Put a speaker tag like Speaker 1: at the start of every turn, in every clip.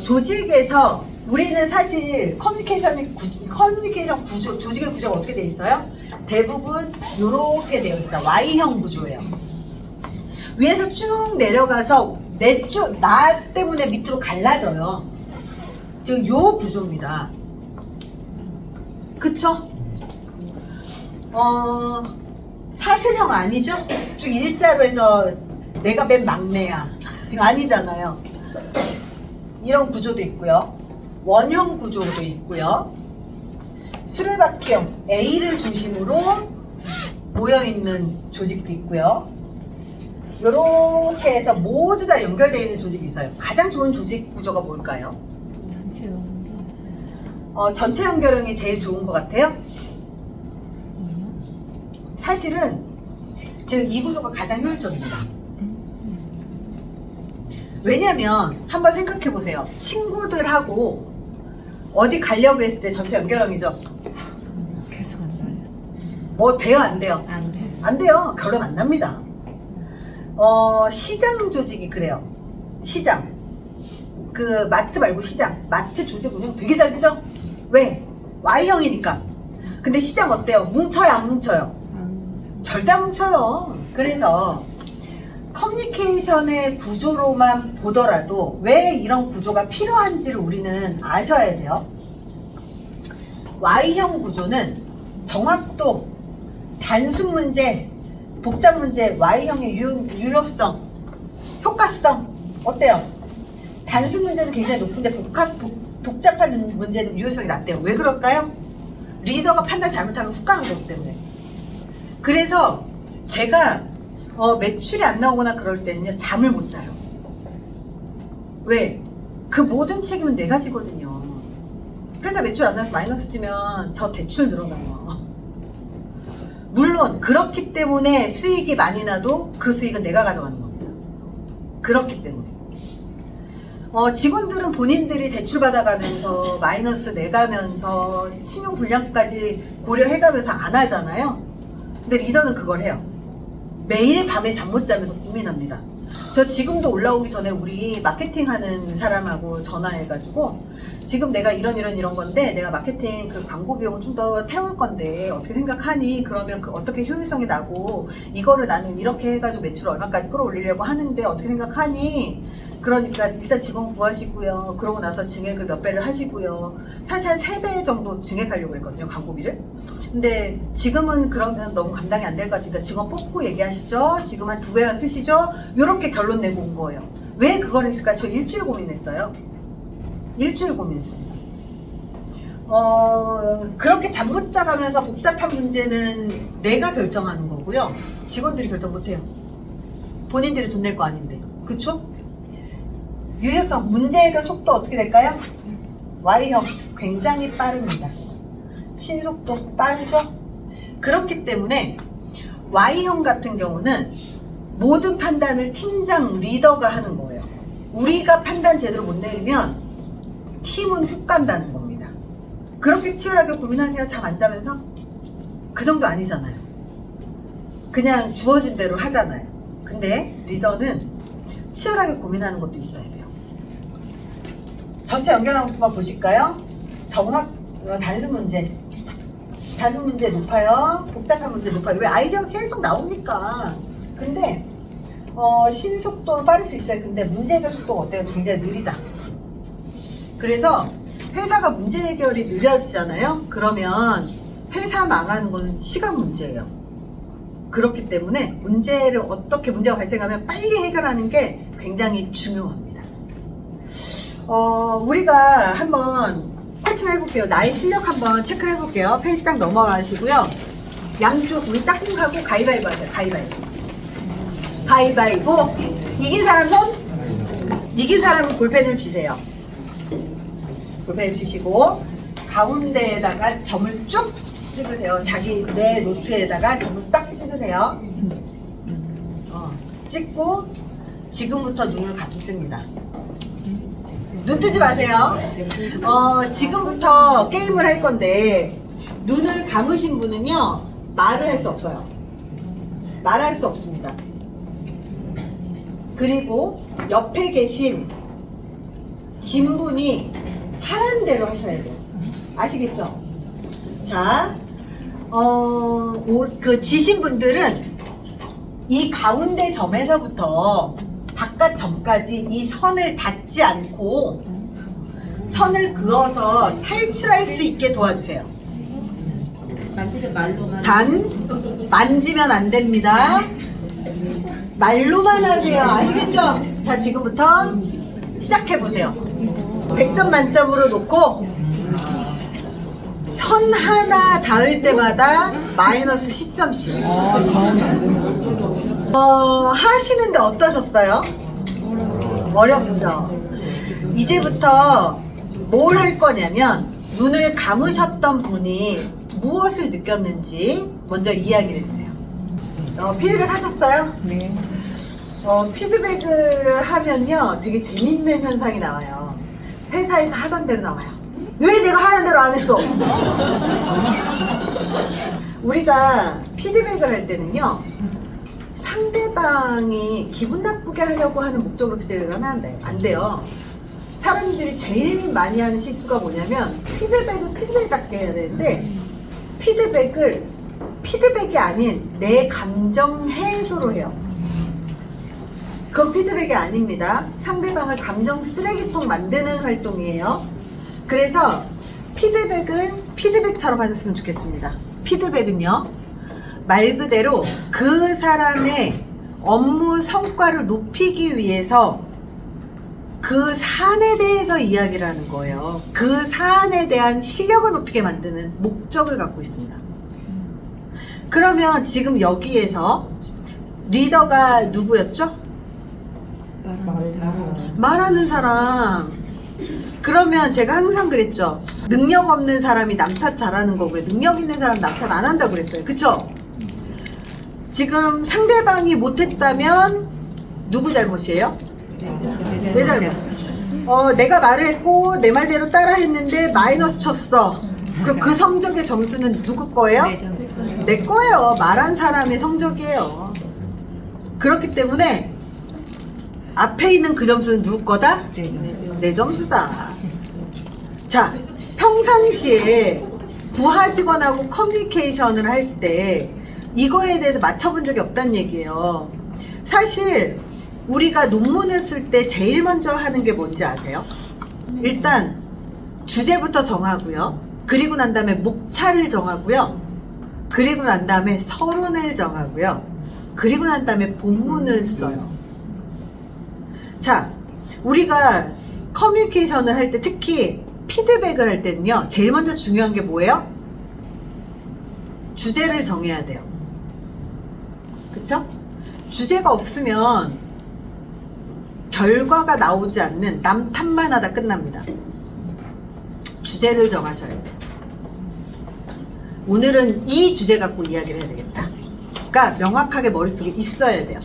Speaker 1: 조직에서 우리는 사실 커뮤니케이션 구조, 조직의 구조가 어떻게 되어 있어요? 대부분 이렇게 되어 있다. Y형 구조예요. 위에서 쭉 내려가서 나 때문에 밑으로 갈라져요. 지금 요 구조입니다. 그쵸? 사슬형 아니죠? 쭉 일자로 해서 내가 맨 막내야. 이거 아니잖아요. 이런 구조도 있고요. 원형 구조도 있고요. 수레바퀴형 A를 중심으로 모여있는 조직도 있고요. 이렇게 해서 모두 다 연결되어 있는 조직이 있어요. 가장 좋은 조직 구조가 뭘까요?
Speaker 2: 전체
Speaker 1: 전체 연결형이 제일 좋은 것 같아요. 사실은 지금 이 구조가 가장 효율적입니다. 왜냐면 한번 생각해 보세요. 친구들하고 어디 가려고 했을 때 전체 연결형이죠.
Speaker 2: 계속 안 나요.
Speaker 1: 뭐 돼요, 안 돼요?
Speaker 2: 안 돼.
Speaker 1: 안 돼요. 결론 안 납니다. 시장 조직이 그래요. 시장. 그 마트 말고 시장. 마트 조직 운영 되게 잘 되죠? 왜? Y형이니까. 근데 시장 어때요? 뭉쳐요, 안 뭉쳐요? 절대 안 뭉쳐요. 그래서 커뮤니케이션의 구조로만 보더라도 왜 이런 구조가 필요한지를 우리는 아셔야 돼요. Y형 구조는 정확도, 단순 문제, 복잡 문제, Y형의 유효성, 효과성 어때요? 단순 문제는 굉장히 높은데 복잡한 문제는 유효성이 낮대요. 왜 그럴까요? 리더가 판단 잘못하면 훅 가는 거기 때문에. 그래서 제가 매출이 안 나오거나 그럴 때는요, 잠을 못 자요. 왜? 그 모든 책임은 내가 지거든요. 회사 매출 안 나서 마이너스 지면 저 대출 늘어나요. 물론 그렇기 때문에 수익이 많이 나도 그 수익은 내가 가져가는 겁니다. 그렇기 때문에 직원들은 본인들이 대출 받아가면서 마이너스 내가면서 신용 불량까지 고려해가면서 안 하잖아요. 근데 리더는 그걸 해요. 매일 밤에 잠 못 자면서 고민합니다. 저 지금도 올라오기 전에 우리 마케팅 하는 사람하고 전화해가지고 지금 내가 이런 건데 내가 마케팅 그 광고 비용을 좀 더 태울 건데 어떻게 생각하니? 그러면 그 어떻게 효율성이 나고 이거를 나는 이렇게 해가지고 매출 얼마까지 끌어올리려고 하는데 어떻게 생각하니? 그러니까 일단 직원 구하시고요. 그러고 나서 증액을 몇 배를 하시고요. 사실 한 3배 정도 증액하려고 했거든요, 광고비를. 근데 지금은 그러면 너무 감당이 안 될 것 같으니까 직원 뽑고 얘기하시죠. 지금 한 2배만 쓰시죠. 이렇게 결론 내고 온 거예요. 왜 그걸 했을까? 저 일주일 고민했어요. 일주일 고민했습니다. 그렇게 잠 못 자가면서 복잡한 문제는 내가 결정하는 거고요. 직원들이 결정 못 해요. 본인들이 돈 낼 거 아닌데. 그쵸? 유효성, 문제 해결 속도 어떻게 될까요? Y형, 굉장히 빠릅니다. 신속도 빠르죠? 그렇기 때문에 Y형 같은 경우는 모든 판단을 팀장, 리더가 하는 거예요. 우리가 판단 제대로 못 내리면 팀은 훅 간다는 겁니다. 그렇게 치열하게 고민하세요? 잠 안 자면서? 그 정도 아니잖아요. 그냥 주어진 대로 하잖아요. 근데 리더는 치열하게 고민하는 것도 있어야 돼요. 전체 연결한 것만 보실까요? 단순 문제 높아요. 복잡한 문제 높아요. 왜? 아이디어가 계속 나오니까. 근데 신속도 빠를 수 있어요. 근데 문제 해결 속도가 어때요? 굉장히 느리다. 그래서 회사가 문제 해결이 느려지잖아요. 그러면 회사 망하는 건 시간 문제예요. 그렇기 때문에 문제가 발생하면 빨리 해결하는 게 굉장히 중요합니다. 우리가 한번 코칭을 해볼게요. 나의 실력 한번 체크를 해볼게요. 페이지 딱 넘어가시고요. 양쪽 우리 짝꿍하고 가위바위보 하세요. 가위바위보. 이긴 사람 손. 이긴 사람은 볼펜을 주세요. 볼펜을 주시고 가운데에다가 점을 쭉 찍으세요. 내 노트에다가 점을 딱 찍으세요. 찍고 지금부터 눈을 감습니다. 눈 뜨지 마세요. 지금부터 게임을 할 건데 눈을 감으신 분은요 말을 할 수 없어요. 말할 수 없습니다. 그리고 옆에 계신 진분이 하라는 대로 하셔야 돼요. 아시겠죠? 자, 그 지신 분들은 이 가운데 점에서부터 바깥 점까지 이 선을 닿지 않고 선을 그어서 탈출할 수 있게 도와주세요.
Speaker 2: 만지지 말로만.
Speaker 1: 단 만지면 안 됩니다. 말로만 하세요. 아시겠죠? 자, 지금부터 시작해 보세요. 100점 만점으로 놓고 선 하나 닿을 때마다 마이너스 10점씩. 하시는데 어떠셨어요? 어렵죠? 이제부터 뭘 할 거냐면 눈을 감으셨던 분이 무엇을 느꼈는지 먼저 이야기를 해주세요. 피드백 하셨어요?
Speaker 2: 네.
Speaker 1: 피드백을 하면요 되게 재밌는 현상이 나와요. 회사에서 하던 대로 나와요. 왜 내가 하라는 대로 안 했어? 우리가 피드백을 할 때는요 상대방이 기분 나쁘게 하려고 하는 목적으로 피드백을 하면 안 돼요. 사람들이 제일 많이 하는 실수가 뭐냐면 피드백을 피드백답게 해야 되는데 피드백이 아닌 내 감정 해소로 해요. 그건 피드백이 아닙니다. 상대방을 감정 쓰레기통 만드는 활동이에요. 그래서 피드백을 피드백처럼 하셨으면 좋겠습니다. 피드백은요 말 그대로 그 사람의 업무 성과를 높이기 위해서 그 사안에 대해서 이야기를 하는 거예요. 그 사안에 대한 실력을 높이게 만드는 목적을 갖고 있습니다. 그러면 지금 여기에서 리더가 누구였죠? 말하는 사람. 그러면 제가 항상 그랬죠. 능력 없는 사람이 남 탓 잘하는 거고요. 능력 있는 사람 남 탓 안 한다고 그랬어요. 그쵸? 지금 상대방이 못했다면 누구 잘못이에요? 내 잘못. 내가 말을 했고 내 말대로 따라 했는데 마이너스 쳤어. 그럼 그 성적의 점수는 누구 거예요? 내 거예요. 말한 사람의 성적이에요. 그렇기 때문에 앞에 있는 그 점수는 누구 거다? 내 점수다. 자, 평상시에 부하 직원하고 커뮤니케이션을 할 때 이거에 대해서 맞춰본 적이 없다는 얘기예요. 사실 우리가 논문을 쓸 때 제일 먼저 하는 게 뭔지 아세요? 일단 주제부터 정하고요. 그리고 난 다음에 목차를 정하고요. 그리고 난 다음에 서론을 정하고요. 그리고 난 다음에 본문을 써요. 자, 우리가 커뮤니케이션을 할 때 특히 피드백을 할 때는요 제일 먼저 중요한 게 뭐예요? 주제를 정해야 돼요. 그쵸? 주제가 없으면 결과가 나오지 않는 남 탓만 하다 끝납니다. 주제를 정하셔야 돼요. 오늘은 이 주제 갖고 이야기를 해야 되겠다. 그러니까 명확하게 머릿속에 있어야 돼요.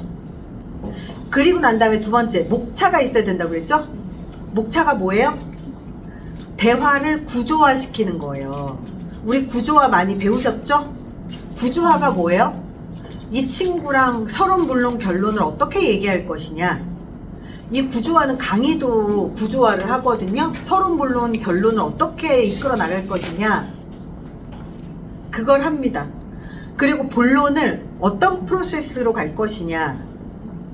Speaker 1: 그리고 난 다음에 두 번째, 목차가 있어야 된다고 그랬죠? 목차가 뭐예요? 대화를 구조화시키는 거예요. 우리 구조화 많이 배우셨죠? 구조화가 뭐예요? 이 친구랑 서론, 본론, 결론을 어떻게 얘기할 것이냐. 이 구조화는 강의도 구조화를 하거든요. 서론, 본론, 결론을 어떻게 이끌어 나갈 것이냐. 그걸 합니다. 그리고 본론을 어떤 프로세스로 갈 것이냐.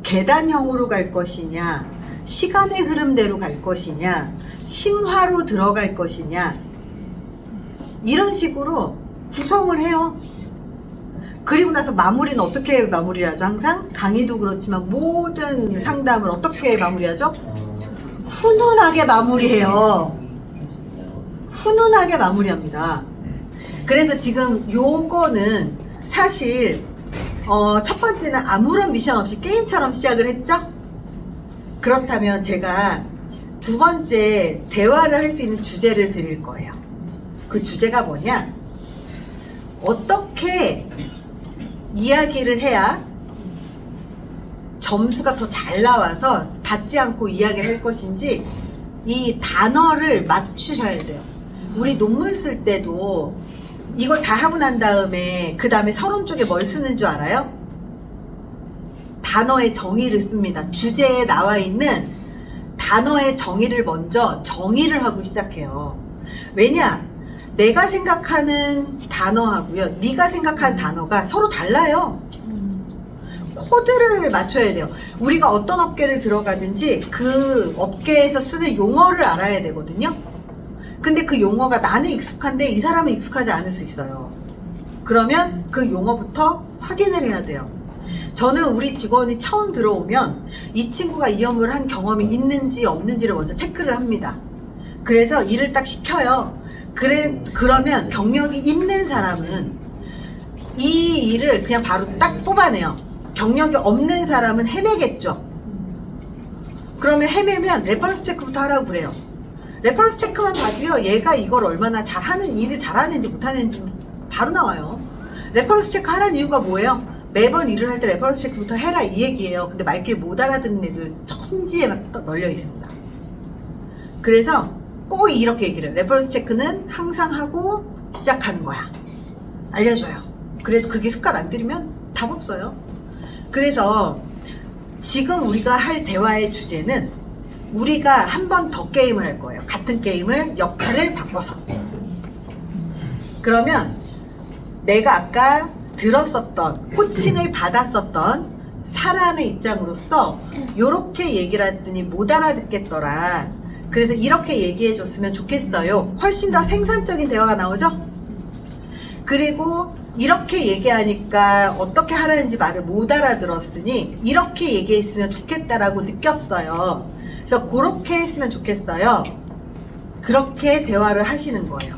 Speaker 1: 계단형으로 갈 것이냐. 시간의 흐름대로 갈 것이냐. 심화로 들어갈 것이냐. 이런 식으로 구성을 해요. 그리고 나서 마무리는 어떻게 마무리를 하죠? 항상 강의도 그렇지만 모든 상담을 어떻게 마무리하죠? 훈훈하게 마무리해요. 훈훈하게 마무리합니다. 그래서 지금 요거는 사실 첫 번째는 아무런 미션 없이 게임처럼 시작을 했죠? 그렇다면 제가 두 번째 대화를 할 수 있는 주제를 드릴 거예요. 그 주제가 뭐냐? 어떻게 이야기를 해야 점수가 더 잘 나와서 닿지 않고 이야기를 할 것인지 이 단어를 맞추셔야 돼요. 우리 논문 쓸 때도 이걸 다 하고 난 다음에 그 다음에 서론 쪽에 뭘 쓰는 줄 알아요? 단어의 정의를 씁니다. 주제에 나와 있는 단어의 정의를 먼저 정의를 하고 시작해요. 왜냐? 내가 생각하는 단어하고요, 네가 생각하는 단어가 서로 달라요. 코드를 맞춰야 돼요. 우리가 어떤 업계를 들어가든지 그 업계에서 쓰는 용어를 알아야 되거든요. 근데 그 용어가 나는 익숙한데 이 사람은 익숙하지 않을 수 있어요. 그러면 그 용어부터 확인을 해야 돼요. 저는 우리 직원이 처음 들어오면 이 친구가 이 업무를 한 경험이 있는지 없는지를 먼저 체크를 합니다. 그래서 일을 딱 시켜요. 그러면 경력이 있는 사람은 이 일을 그냥 바로 딱 뽑아내요. 경력이 없는 사람은 헤매겠죠. 그러면 헤매면 레퍼런스 체크부터 하라고 그래요. 레퍼런스 체크만 봐도요, 얘가 이걸 얼마나 일을 잘하는지 못하는지 바로 나와요. 레퍼런스 체크 하라는 이유가 뭐예요? 매번 일을 할 때 레퍼런스 체크부터 해라 이 얘기예요. 근데 말귀를 못 알아듣는 애들 천지에 막 널려 있습니다. 그래서 꼭 이렇게 얘기를 해요. 레퍼런스 체크는 항상 하고 시작하는 거야. 알려줘요. 그래도 그게 습관 안 들이면 답 없어요. 그래서 지금 우리가 할 대화의 주제는 우리가 한 번 더 게임을 할 거예요. 같은 게임을 역할을 바꿔서. 그러면 내가 아까 들었었던, 코칭을 받았었던 사람의 입장으로서 요렇게 얘기를 했더니 못 알아듣겠더라. 그래서 이렇게 얘기해 줬으면 좋겠어요. 훨씬 더 생산적인 대화가 나오죠? 그리고 이렇게 얘기하니까 어떻게 하라는지 말을 못 알아들었으니 이렇게 얘기했으면 좋겠다라고 느꼈어요. 그래서 그렇게 했으면 좋겠어요. 그렇게 대화를 하시는 거예요.